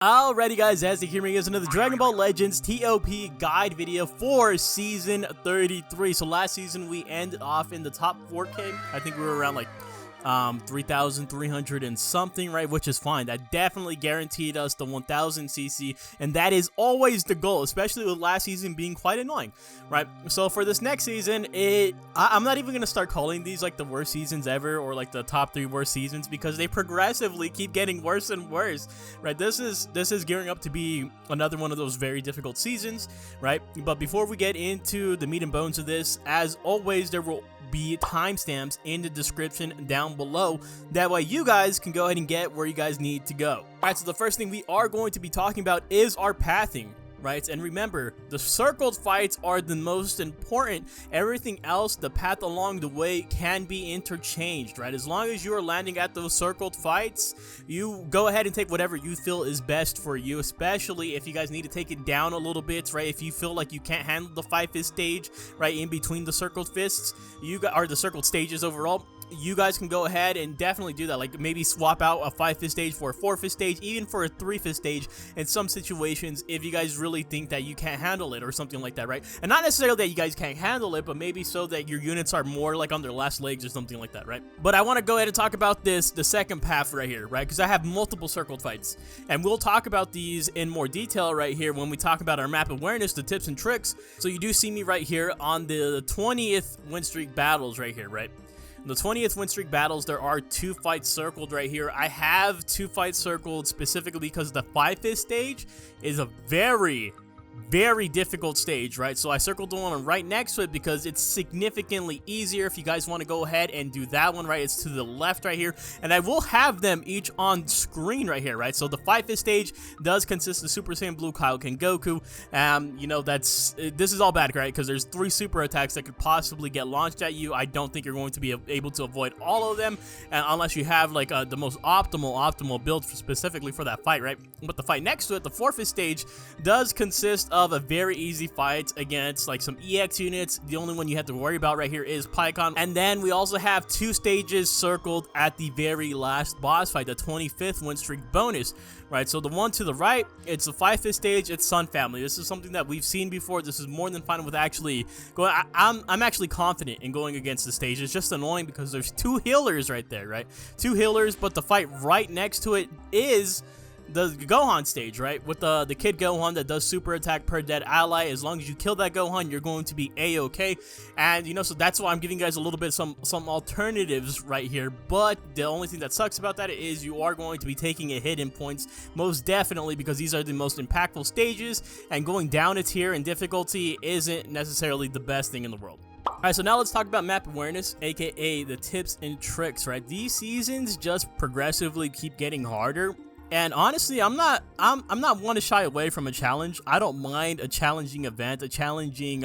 Alrighty guys, as you hear me, is another Dragon Ball Legends ToP guide video for Season 33. So last season we ended off in the top 4K. I think we were around like 3,300 and something, right? Which is fine. That definitely guaranteed us the 1000 CC, and that is always the goal, especially with last season being quite annoying, right? So for this next season, I'm not even gonna start calling these like the worst seasons ever or like the top 3 worst seasons, because they progressively keep getting worse and worse, right? This is gearing up to be another one of those very difficult seasons, right? But before we get into the meat and bones of this, as always, there will be timestamps in the description down below. That way you guys can go ahead and get where you guys need to go. Alright, so the first thing we are going to be talking about is our pathing, right? And remember, the circled fights are the most important. Everything else, the path along the way, can be interchanged, right? As long as you are landing at those circled fights, you go ahead and take whatever you feel is best for you, especially if you guys need to take it down a little bit, right? If you feel like you can't handle the 5-fist stage, right, in between the circled fists, or the circled stages overall, you guys can go ahead and definitely do that. Like maybe swap out a 5-fist stage for a 4-fist stage, even for a 3-fist stage in some situations if you guys really think that you can't handle it or something like that, right? And not necessarily that you guys can't handle it, but maybe so that your units are more like on their last legs or something like that, right? But I want to go ahead and talk about the second path right here, right? Because I have multiple circled fights, and we'll talk about these in more detail right here when we talk about our map awareness, the tips and tricks. So you do see me right here on the 20th win streak battles right here, right? The 20th win streak battles, there are 2 fights circled right here. I have 2 fights circled specifically because the 5-fist stage is a very difficult stage, right? So I circled the one right next to it because it's significantly easier. If you guys want to go ahead and do that one, right, it's to the left right here, and I will have them each on screen right here, right? So the 5-fist stage does consist of Super Saiyan Blue, Kaioken Goku. You know, this is all bad, right? Because there's 3 super attacks that could possibly get launched at you. I don't think you're going to be able to avoid all of them, unless you have like the most optimal build specifically for that fight, right? But the fight next to it, the 4-fist stage, does consist of a very easy fight against like some EX units. The only one you have to worry about right here is Pikkon. And then we also have 2 stages circled at the very last boss fight, the 25th win streak bonus, right? So the one to the right, it's the 5-fist stage, it's Sun Family. This is something that we've seen before. This is more than fine with actually going. I'm actually confident in going against the stage. It's just annoying because there's 2 healers right there, right? 2 healers, but the fight right next to it is the Gohan stage, right? With the kid Gohan that does super attack per dead ally. As long as you kill that Gohan, you're going to be a-okay. And you know, so that's why I'm giving you guys a little bit some alternatives right here. But the only thing that sucks about that is you are going to be taking a hit in points, most definitely, because these are the most impactful stages, and going down a tier in difficulty isn't necessarily the best thing in the world. Alright, so now let's talk about map awareness, aka the tips and tricks, right? These seasons just progressively keep getting harder. And honestly, I'm not one to shy away from a challenge. I don't mind a challenging event, a challenging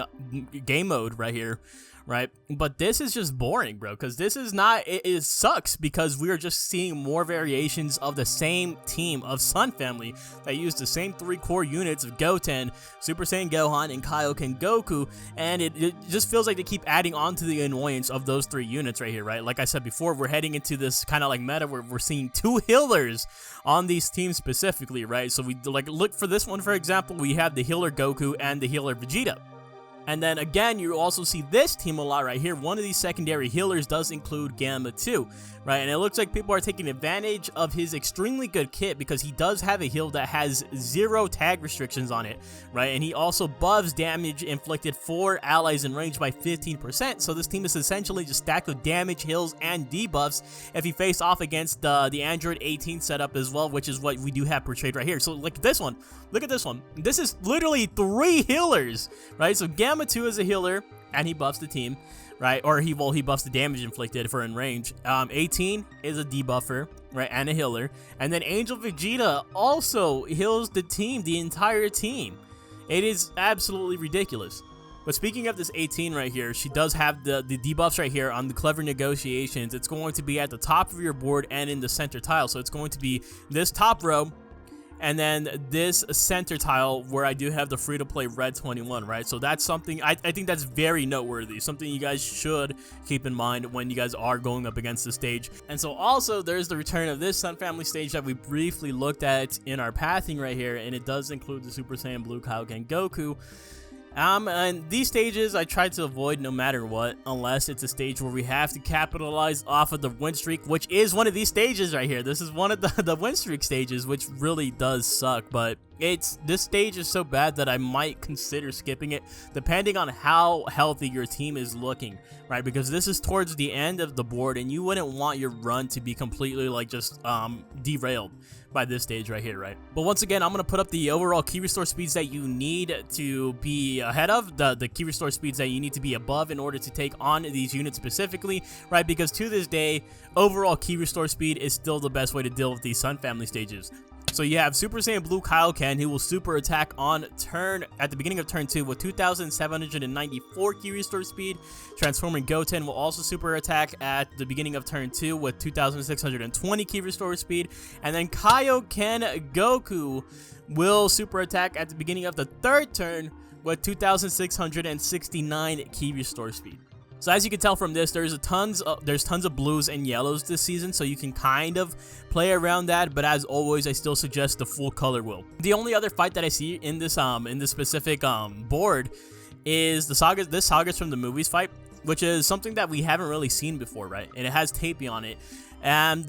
game mode right here, right? But this is just boring, bro, because this is not, it sucks because we are just seeing more variations of the same team of Sun Family that use the same 3 core units of Goten, Super Saiyan Gohan, and Kaioken Goku, and it just feels like they keep adding on to the annoyance of those 3 units right here, right? Like I said before, we're heading into this kind of like meta where we're seeing 2 healers on these teams specifically, right? So we like look for this one, for example, we have the healer Goku and the healer Vegeta. And then again, you also see this team a lot right here. One of these secondary healers does include Gamma 2, right? And it looks like people are taking advantage of his extremely good kit because he does have a heal that has 0 tag restrictions on it, right? And he also buffs damage inflicted for allies in range by 15%. So this team is essentially just stacked with damage, heals, and debuffs if he face off against the Android 18 setup as well, which is what we do have portrayed right here. So like this one, look at this one. This is literally 3 healers, right? So Gamma 2 is a healer, and he buffs the team, right? Or he buffs the damage inflicted for in range. 18 is a debuffer, right, and a healer. And then Angel Vegeta also heals the team, the entire team. It is absolutely ridiculous. But speaking of this 18 right here, she does have the debuffs right here on the Clever Negotiations. It's going to be at the top of your board and in the center tile. So it's going to be this top row, and then this center tile where I do have the free-to-play red 21, right? So that's something I think that's very noteworthy, something you guys should keep in mind when you guys are going up against the stage. And so also there's the return of this Sun Family stage that we briefly looked at in our pathing right here, and it does include the Super Saiyan Blue Kaioken Goku. And these stages I try to avoid no matter what, unless it's a stage where we have to capitalize off of the win streak, which is one of these stages right here. This is one of the win streak stages, which really does suck, but this stage is so bad that I might consider skipping it, depending on how healthy your team is looking, right? Because this is towards the end of the board, and you wouldn't want your run to be completely like just derailed by this stage right here, right? But once again, I'm gonna put up the overall key restore speeds that you need to be ahead of, the key restore speeds that you need to be above in order to take on these units specifically, right? Because to this day, overall key restore speed is still the best way to deal with these Sun Family stages. So you have Super Saiyan Blue Kaioken, who will super attack at the beginning of turn 2 with 2,794 key restore speed. Transforming Goten will also super attack at the beginning of turn 2 with 2,620 key restore speed. And then Kaioken Goku will super attack at the beginning of the third turn with 2,669 key restore speed. So as you can tell from this, there's tons of blues and yellows this season, so you can kind of play around that. But as always, I still suggest the full color wheel. The only other fight that I see in this specific board is this Sagas from the Movies fight, which is something that we haven't really seen before, right? And it has ToP on it, and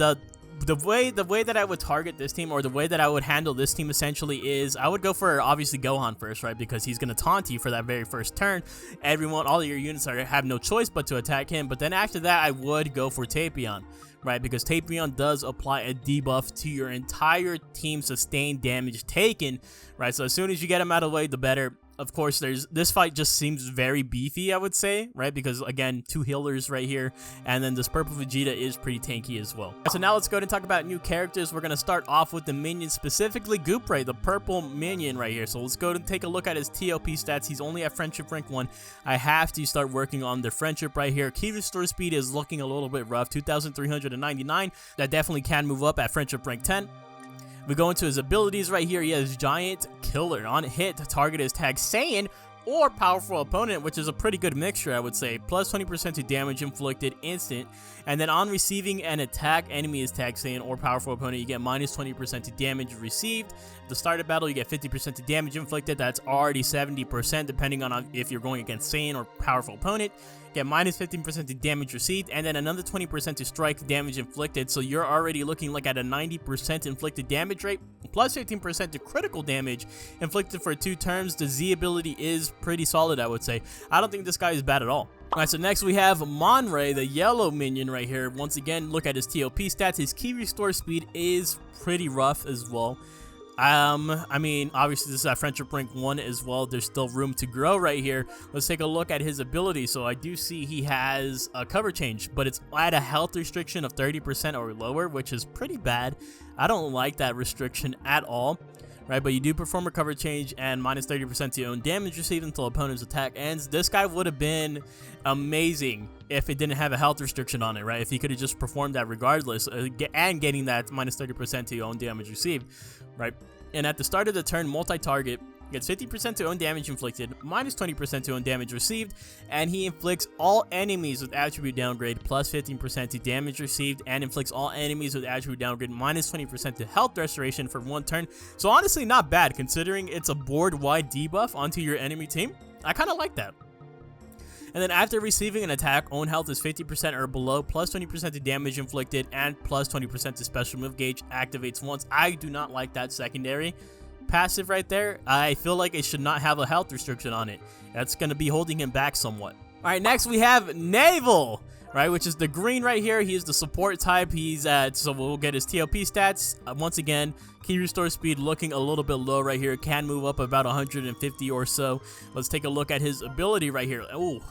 the way that I would target this team, or the way that I would handle this team essentially, is I would go for obviously Gohan first, right? Because he's gonna taunt you for that very first turn. All of your units have no choice but to attack him. But then after that, I would go for Tapion, right? Because Tapion does apply a debuff to your entire team's sustained damage taken, right? So as soon as you get him out of the way, the better. Of course, this fight just seems very beefy, I would say, right? Because again, 2 healers right here, and then this purple Vegeta is pretty tanky as well. So now let's go ahead and talk about new characters. We're gonna start off with the minion, specifically Guprei, the purple minion right here. So let's go and take a look at his ToP stats. He's only at friendship rank 1. I have to start working on the friendship right here. Key restore speed is looking a little bit rough, 2,399. That definitely can move up at friendship rank 10. We go into his abilities right here. He has Giant Killer. On hit, target is tagged Saiyan or powerful opponent, which is a pretty good mixture, I would say. Plus 20% to damage inflicted instant. And then on receiving an attack, enemy is tagged Saiyan or powerful opponent, you get minus 20% to damage received. At the start of battle, you get 50% to damage inflicted. That's already 70%, depending on if you're going against Saiyan or powerful opponent. Get minus 15% to damage received, and then another 20% to strike damage inflicted. So you're already looking like at a 90% inflicted damage rate, plus 15% to critical damage inflicted for 2 turns. The Z ability is pretty solid, I would say. I don't think this guy is bad at all. Alright, so next we have Monrei, the yellow minion right here. Once again, look at his ToP stats. His key restore speed is pretty rough as well. I mean, obviously this is at friendship rank 1 as well. There's still room to grow right here. Let's take a look at his ability. So I do see he has a cover change, but it's at a health restriction of 30% or lower, which is pretty bad. I don't like that restriction at all, right? But you do perform a cover change and minus 30% to your own damage received until opponent's attack ends. This guy would have been amazing if it didn't have a health restriction on it, right? If he could have just performed that regardless, and getting that minus 30% to your own damage received, right? And at the start of the turn, multi-target gets 50% to own damage inflicted, minus 20% to own damage received, and he inflicts all enemies with attribute downgrade plus 15% to damage received, and inflicts all enemies with attribute downgrade minus 20% to health restoration for 1 turn. So honestly, not bad considering it's a board-wide debuff onto your enemy team. I kind of like that. And then after receiving an attack, own health is 50% or below, plus 20% to damage inflicted, and plus 20% to special move gauge activates once. I do not like that secondary passive right there. I feel like it should not have a health restriction on it. That's going to be holding him back somewhat. Alright, next we have Navel, right, which is the green right here. He is the support type. He's at, so we'll get his ToP stats. Once again, key restore speed looking a little bit low right here. Can move up about 150 or so. Let's take a look at his ability right here. Oh,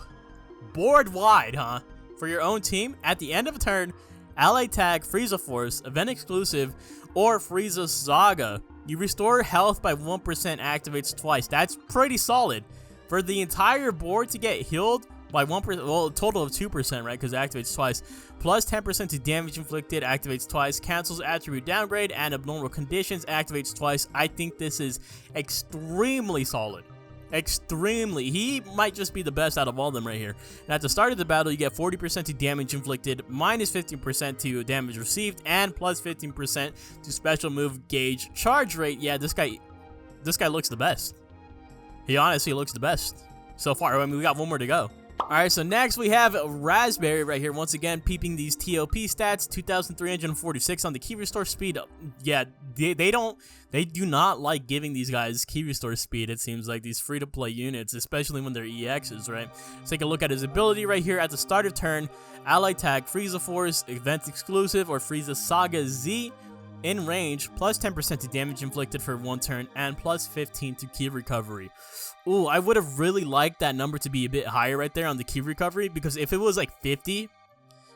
board wide, huh? For your own team, at the end of a turn, ally tag Frieza Force, event exclusive, or Frieza Saga. You restore health by 1%, activates twice. That's pretty solid. For the entire board to get healed by 1%, well, a total of 2%, right, because it activates twice, plus 10% to damage inflicted, activates twice, cancels attribute downgrade, and abnormal conditions, activates twice. I think this is extremely solid. Extremely. He might just be the best out of all of them right here. And at the start of the battle, you get 40% to damage inflicted, minus 15% to damage received, and plus 15% to special move gauge charge rate. Yeah, this guy looks the best. He honestly looks the best so far. I mean, we got one more to go. Alright, so next we have Raspberry right here. Once again, peeping these ToP stats, 2,346 on the key restore speed. Yeah, they do not like giving these guys key restore speed, it seems like, these free-to-play units, especially when they're EXs, right? Let's take a look at his ability right here. At the start of turn, ally tag Frieza Force, event exclusive, or Frieza Saga Z in range, plus 10% to damage inflicted for 1 turn, and plus 15 to key recovery. Ooh, I would have really liked that number to be a bit higher right there on the key recovery, because if it was like 50,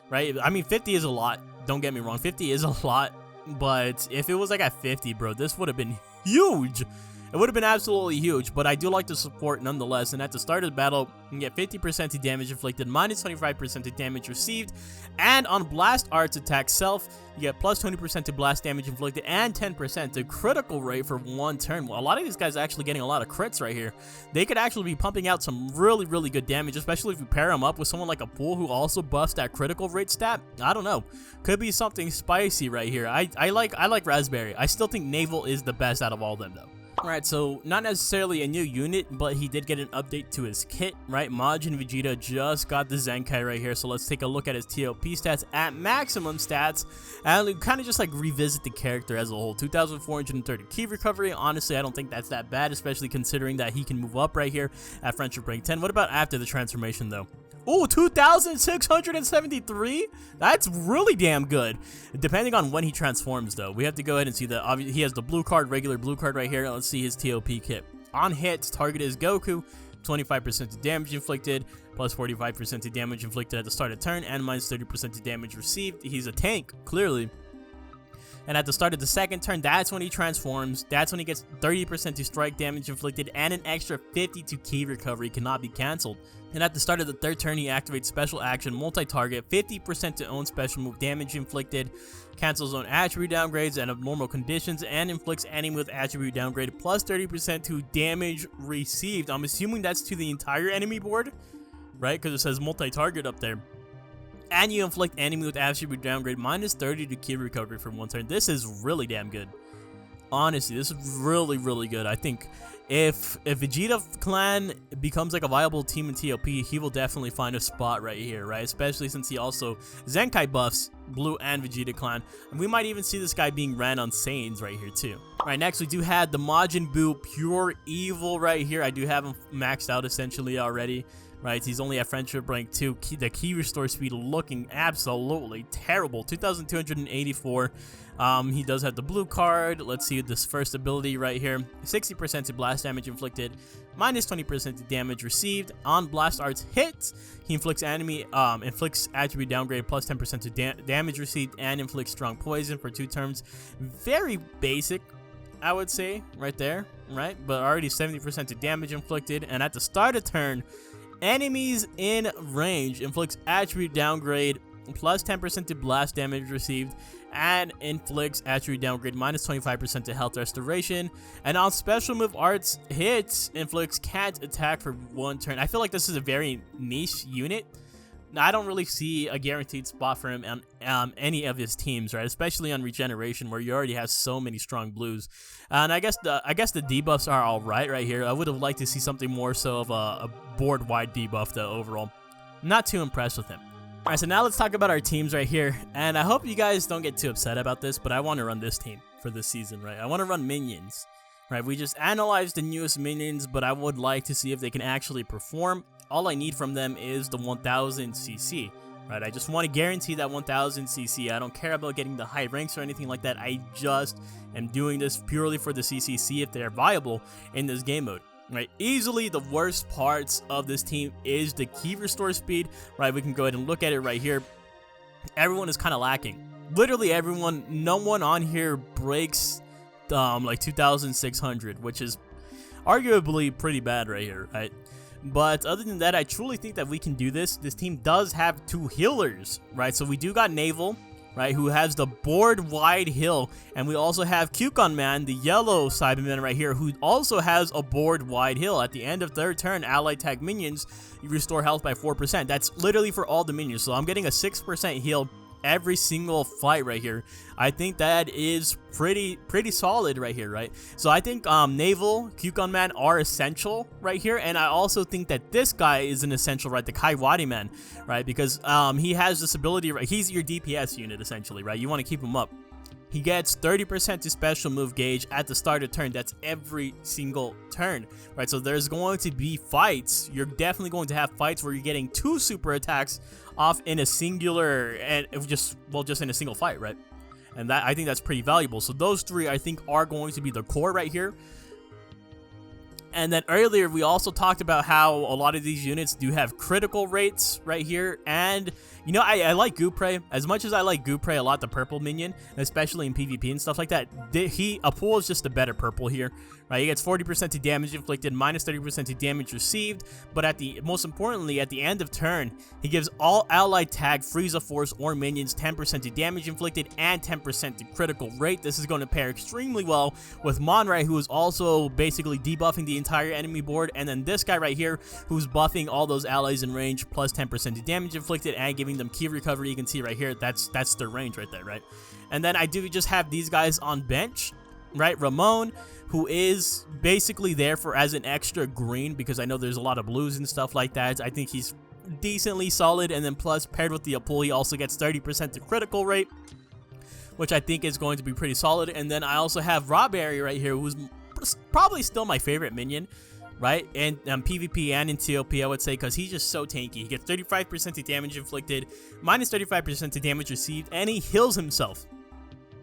right? I mean, 50 is a lot. Don't get me wrong, 50 is a lot, but if it was like at 50, bro, this would have been huge. It would have been absolutely huge, but I do like the support nonetheless. And at the start of the battle, you get 50% to damage inflicted, minus 25% to damage received. And on Blast Arts attack self, you get plus 20% to blast damage inflicted and 10% to critical rate for 1 turn. Well, a lot of these guys are actually getting a lot of crits right here. They could actually be pumping out some really, really good damage, especially if you pair them up with someone like a Pool who also buffs that critical rate stat. I don't know. Could be something spicy right here. I like Raspberry. I still think Navel is the best out of all of them, though. Alright, so not necessarily a new unit, but he did get an update to his kit, right? Majin Vegeta just got the Zenkai right here, so let's take a look at his ToP stats at maximum stats, and kind of just like revisit the character as a whole. 2,430 key recovery. Honestly, I don't think that's that bad, especially considering that he can move up right here at Friendship Rank 10. What about after the transformation, though? Oh, 2,673? That's really damn good. Depending on when he transforms, though. We have to go ahead and see that. He has the blue card, regular blue card right here. Let's see his ToP kit. On hits, target is Goku. 25% to damage inflicted, plus 45% to damage inflicted at the start of turn, and minus 30% to damage received. He's a tank, clearly. And at the start of the second turn, that's when he transforms. That's when he gets 30% to strike damage inflicted and an extra 50 to key recovery, cannot be cancelled. And at the start of the third turn, he activates special action multi-target, 50% to own special move damage inflicted, cancels own attribute downgrades and abnormal conditions, and inflicts enemy with attribute downgrade, plus 30% to damage received. I'm assuming that's to the entire enemy board, right? Because it says multi-target up there. And you inflict enemy with attribute downgrade, minus 30 to key recovery for 1 turn. This is really damn good. Honestly, this is really, really good. I think if Vegeta clan becomes like a viable team in ToP, he will definitely find a spot right here, right? Especially since he also Zenkai buffs Blue and Vegeta clan. And we might even see this guy being ran on Saiyans right here too. Alright, next we do have the Majin Buu Pure Evil right here. I do have him maxed out essentially already. Right, he's only at Friendship Rank 2. The key restore speed looking absolutely terrible. 2,284. He does have the blue card. Let's see this first ability right here. 60% to blast damage inflicted, minus 20% to damage received. On Blast Arts hits, he inflicts attribute downgrade, plus 10% to damage received, and inflicts strong poison for 2 turns. Very basic, I would say, right there, right? But already 70% to damage inflicted. And at the start of turn, enemies in range inflicts attribute downgrade, plus 10% to blast damage received, and inflicts attribute downgrade, minus 25% to health restoration. And on special move arts hits, inflicts can't attack for 1 turn. I feel like this is a very niche unit. Now, I don't really see a guaranteed spot for him on any of his teams, right? Especially on Regeneration, where you already have so many strong blues. And I guess the debuffs are all right here. I would have liked to see something more so of a board-wide debuff, though. Overall, not too impressed with him. All right, so now let's talk about our teams right here. And I hope you guys don't get too upset about this, but I want to run this team for this season, right? I want to run minions, right? We just analyzed the newest minions, but I would like to see if they can actually perform. All I need from them is the 1000 CC, right? I just want to guarantee that 1000 CC. I don't care about getting the high ranks or anything like that. I just am doing this purely for the CC, see if they're viable in this game mode, right? Easily the worst parts of this team is the key restore speed, right? We can go ahead and look at it right here. Everyone is kind of lacking. Literally everyone. No one on here breaks like 2,600, which is arguably pretty bad right here, right? But other than that, I truly think that we can do this. This team does have 2 healers, right? So we do got Navel, right, who has the board-wide heal, and we also have Cukon Man, the yellow Cyberman right here, who also has a board-wide heal. At the end of 3rd turn, ally tag minions, you restore health by 4%. That's literally for all the minions, so I'm getting a 6% heal every single fight right here. I think that is pretty solid right here, right? So I think Navel, Cukon Man are essential right here, and I also think that this guy is an essential, right? The Kaiwadi Man, right? Because he has this ability, right? He's your DPS unit essentially, right? You want to keep him up. He gets 30% to special move gauge at the start of turn. That's every single turn, right? So there's going to be fights. You're definitely going to have fights where you're getting 2 super attacks off in a singular, and just in a single fight, right? And that, I think that's pretty valuable. So those 3, I think, are going to be the core right here. And then earlier, we also talked about how a lot of these units do have critical rates right here. And, you know, I like Guprei. As much as I like Guprei a lot, the purple minion, especially in PvP and stuff like that, Apul is just a better purple here, right? He gets 40% to damage inflicted, minus 30% to damage received. But most importantly, at the end of turn, he gives all allied tag, Frieza Force, or minions 10% to damage inflicted and 10% to critical rate. This is going to pair extremely well with Monrei, who is also basically debuffing the entire enemy board, and then this guy right here who's buffing all those allies in range plus 10% to damage inflicted and giving them key recovery. You can see right here, that's their range right there, right? And then I do just have these guys on bench, right? Ramon, who is basically there for as an extra green, because I know there's a lot of blues and stuff like that. I think he's decently solid, and then plus paired with the Apul, he also gets 30% to critical rate, which I think is going to be pretty solid. And then I also have Robberry right here, who's probably still my favorite minion, right? And PvP and in ToP, I would say, because he's just so tanky. He gets 35% to damage inflicted, minus 35% to damage received, and he heals himself,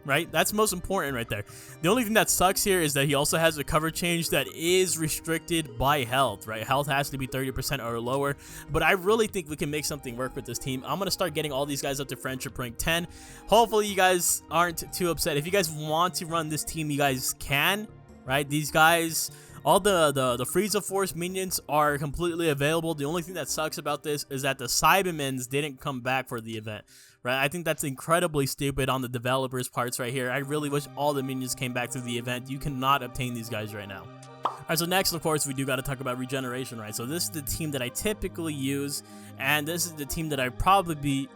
right? That's most important right there. The only thing that sucks here is that he also has a cover change that is restricted by health, right? Health has to be 30% or lower, but I really think we can make something work with this team. I'm going to start getting all these guys up to friendship rank 10. Hopefully you guys aren't too upset. If you guys want to run this team, you guys can, right? These guys, all the Frieza Force minions are completely available. The only thing that sucks about this is that the Cybermans didn't come back for the event, right? I think that's incredibly stupid on the developers' parts right here. I really wish all the minions came back to the event. You cannot obtain these guys right now. Alright, so next, of course, we do got to talk about Regeneration, right? So this is the team that I typically use, and this is the team that I probably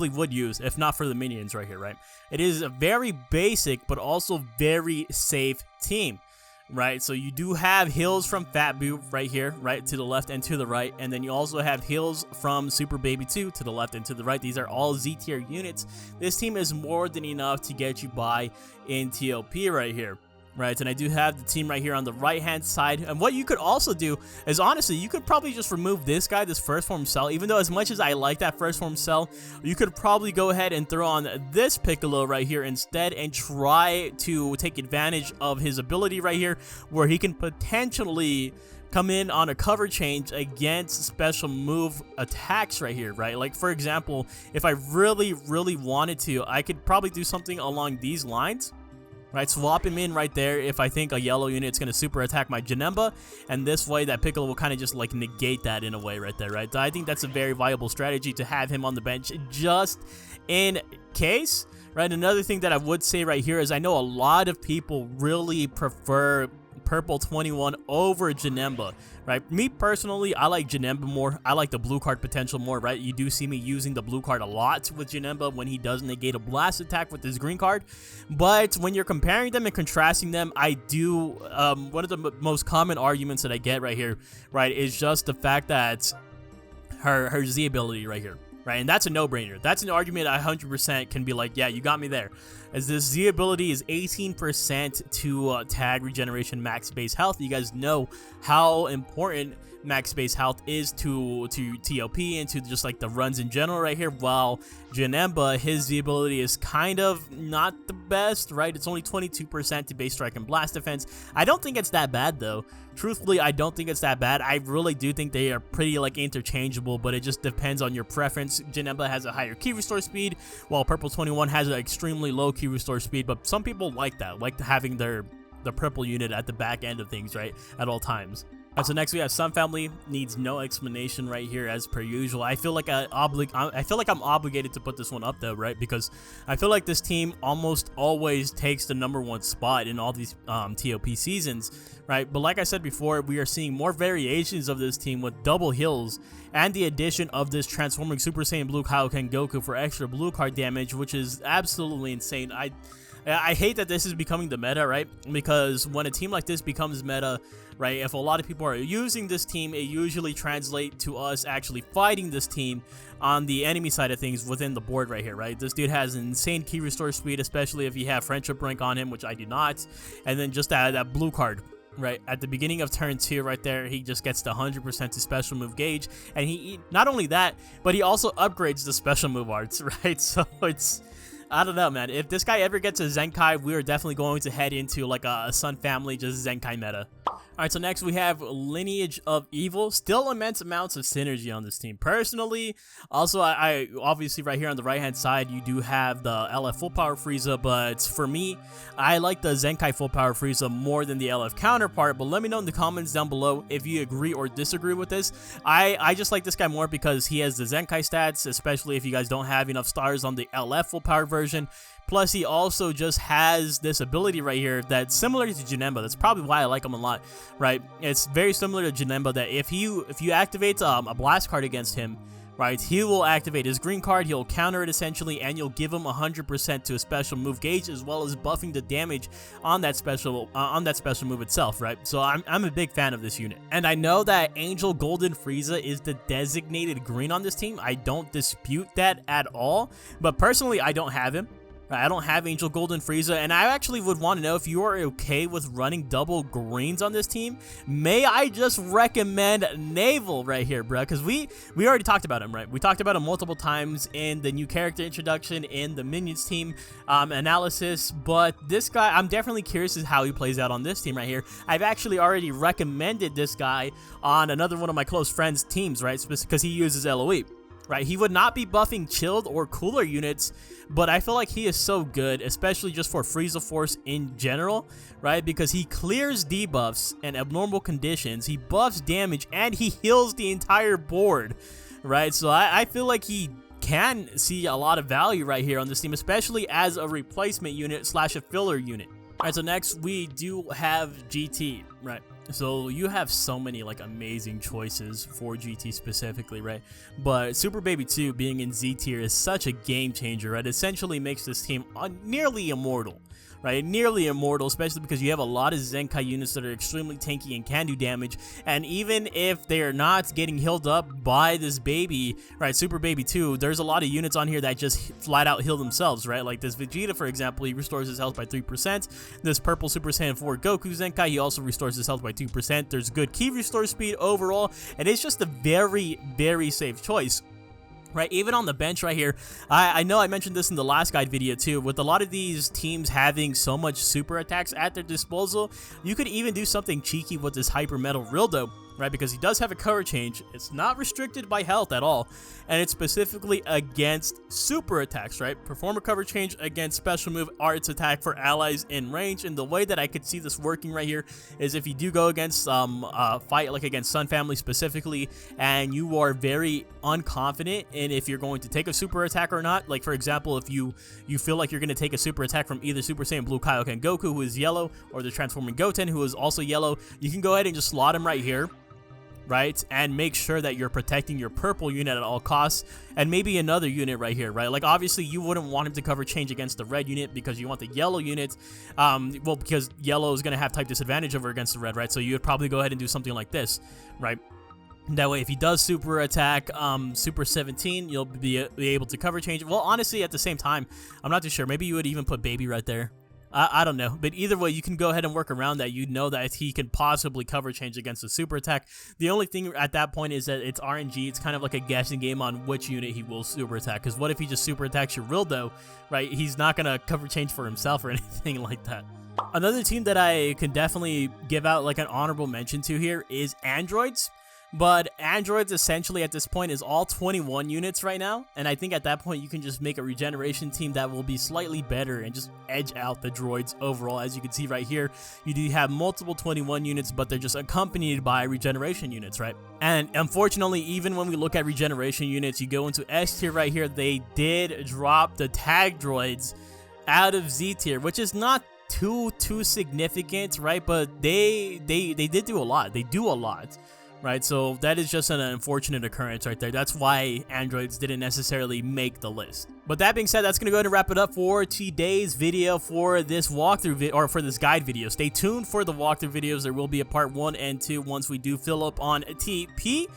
would use if not for the minions right here, right? It is a very basic but also very safe team, right? So you do have heals from Fat Buu right here, right, to the left and to the right, and then you also have heals from Super Baby 2 to the left and to the right. These are all Z tier units. This team is more than enough to get you by in ToP right here. Right, and I do have the team right here on the right hand side. And what you could also do is, honestly, you could probably just remove this guy, this first form cell. Even though as much as I like that first form cell, you could probably go ahead and throw on this Piccolo right here instead and try to take advantage of his ability right here, where he can potentially come in on a cover change against special move attacks right here, right? Like, for example, if I really wanted to, I could probably do something along these lines, right? Swap him in right there if I think a yellow unit's going to super attack my Janemba, and this way that Piccolo will kind of just like negate that in a way right there, right? So I think that's a very viable strategy to have him on the bench just in case, right? Another thing that I would say right here is I know a lot of people really prefer Purple 21 over Janemba, right? Me personally, I like Janemba more. I like the blue card potential more, right? You do see me using the blue card a lot with Janemba when he does negate a blast attack with his green card. But when you're comparing them and contrasting them, I do, one of the most common arguments that I get right here, right, is just the fact that her Z ability right here, right? And that's a no-brainer. That's an argument I 100% can be like, yeah, you got me there. As this Z ability is 18% to tag regeneration max base health. You guys know how important max base health is to ToP and to just like the runs in general right here. While Janemba, his Z ability is kind of not the best, right? It's only 22% to base strike and blast defense. I don't think it's that bad though. Truthfully, I don't think it's that bad. I really do think they are pretty like interchangeable, but it just depends on your preference. Janemba has a higher key restore speed, while Purple 21 has an extremely low key restore speed, but some people like that, like having the purple unit at the back end of things, right, at all times. So next we have Sun Family. Needs no explanation right here as per usual. I feel like I'm obligated to put this one up though, right? Because I feel like this team almost always takes the #1 spot in all these ToP seasons, right? But like I said before, we are seeing more variations of this team with double heals and the addition of this transforming Super Saiyan Blue Kaioken Goku for extra blue card damage, which is absolutely insane. I hate that this is becoming the meta, right? Because when a team like this becomes meta, right, if a lot of people are using this team, it usually translates to us actually fighting this team on the enemy side of things within the board right here, right? This dude has an insane key restore speed, especially if you have friendship rank on him, which I do not. And then just that blue card, right, at the beginning of turn 2 right there, he just gets the 100% to special move gauge. And he not only that, but he also upgrades the special move arts, right? So it's... I don't know, man. If this guy ever gets a Zenkai, we are definitely going to head into like a Sun Family, just Zenkai meta. Alright, so next we have Lineage of Evil. Still immense amounts of synergy on this team. Personally, also, I obviously right here on the right-hand side, you do have the LF Full Power Frieza, but for me, I like the Zenkai Full Power Frieza more than the LF counterpart, but let me know in the comments down below if you agree or disagree with this. I just like this guy more because he has the Zenkai stats, especially if you guys don't have enough stars on the LF Full Power version. Plus, he also just has this ability right here that's similar to Janemba. That's probably why I like him a lot, right? It's very similar to Janemba that if you activate a blast card against him, right, he will activate his green card, he'll counter it essentially, and you'll give him 100% to a special move gauge, as well as buffing the damage on that special move itself, right? So I'm a big fan of this unit. And I know that Angel Golden Frieza is the designated green on this team. I don't dispute that at all, but personally, I don't have him. I don't have Angel Golden Frieza, and I actually would want to know if you are okay with running double greens on this team. May I just recommend Navel right here, bro? Because we already talked about him, right? We talked about him multiple times in the new character introduction, in the Minions team analysis, but this guy, I'm definitely curious as how he plays out on this team right here. I've actually already recommended this guy on another one of my close friends' teams, right? Because he uses LOE. Right, he would not be buffing chilled or cooler units, but I feel like he is so good, especially just for Frieza Force in general, right? Because he clears debuffs and abnormal conditions, he buffs damage, and he heals the entire board, right? So I feel like he can see a lot of value right here on this team, especially as a replacement unit slash a filler unit. Alright, so next we do have GT, right? So you have so many like amazing choices for GT specifically, right? But Super Baby 2 being in Z tier is such a game changer, right? It essentially makes this team nearly immortal. Right, nearly immortal, especially because you have a lot of Zenkai units that are extremely tanky and can do damage, and even if they are not getting healed up by this baby, right, Super Baby 2, there's a lot of units on here that just flat out heal themselves, right? Like this Vegeta, for example, he restores his health by 3%. This purple Super Saiyan 4 Goku Zenkai, he also restores his health by 2%. There's good key restore speed overall, and it's just a very, very safe choice. Right, even on the bench right here, I know I mentioned this in the last guide video too, with a lot of these teams having so much super attacks at their disposal, you could even do something cheeky with this Hyper Metal Rildo, right, because he does have a cover change. It's not restricted by health at all, and it's specifically against super attacks, right? Perform a cover change against special move arts attack for allies in range, and the way that I could see this working right here is if you do go against fight like against Sun Family specifically, and you are very unconfident in if you're going to take a super attack or not. Like for example, if you feel like you're going to take a super attack from either Super Saiyan Blue Kaioken Goku, who is yellow, or the transforming Goten, who is also yellow, you can go ahead and just slot him right here, right, and make sure that you're protecting your purple unit at all costs, and maybe another unit right here, right? Like obviously you wouldn't want him to cover change against the red unit because you want the yellow unit, well, because yellow is going to have type disadvantage over against the red, right? So you would probably go ahead and do something like this, right? That way, if he does super attack Super 17, you'll be able to cover change. Well, honestly, at the same time, I'm not too sure. Maybe you would even put Baby right there. I don't know. But either way, you can go ahead and work around that. You know that he can possibly cover change against a super attack. The only thing at that point is that it's RNG. It's kind of like a guessing game on which unit he will super attack. Because what if he just super attacks your Rildo, right? He's not going to cover change for himself or anything like that. Another team that I can definitely give out like an honorable mention to here is Androids. But androids essentially at this point is all 21 units right now, and I think at that point you can just make a regeneration team that will be slightly better and just edge out the droids overall. As you can see right here, you do have multiple 21 units, but they're just accompanied by regeneration units, right? And unfortunately, even when we look at regeneration units, you go into S tier right here, they did drop the tag droids out of Z tier, which is not too significant, right? But they did do a lot. They do a lot, right? So that is just an unfortunate occurrence right there. That's why androids didn't necessarily make the list. But that being said, that's going to go ahead and wrap it up for today's video for this walkthrough or for this guide video. Stay tuned for the walkthrough videos. There will be a part 1 and 2 once we do fill up on TP.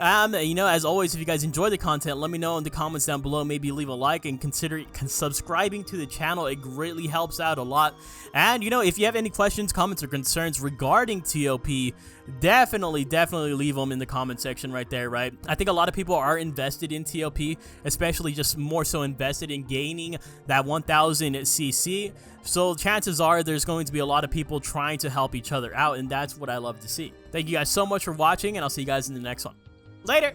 You know, as always, if you guys enjoy the content, let me know in the comments down below. Maybe leave a like and consider subscribing to the channel. It greatly helps out a lot. And, you know, if you have any questions, comments, or concerns regarding ToP, definitely leave them in the comment section right there, right? I think a lot of people are invested in ToP, especially just more so invested in gaining that 1000 CC. So chances are there's going to be a lot of people trying to help each other out, and that's what I love to see. Thank you guys so much for watching, and I'll see you guys in the next one. Later!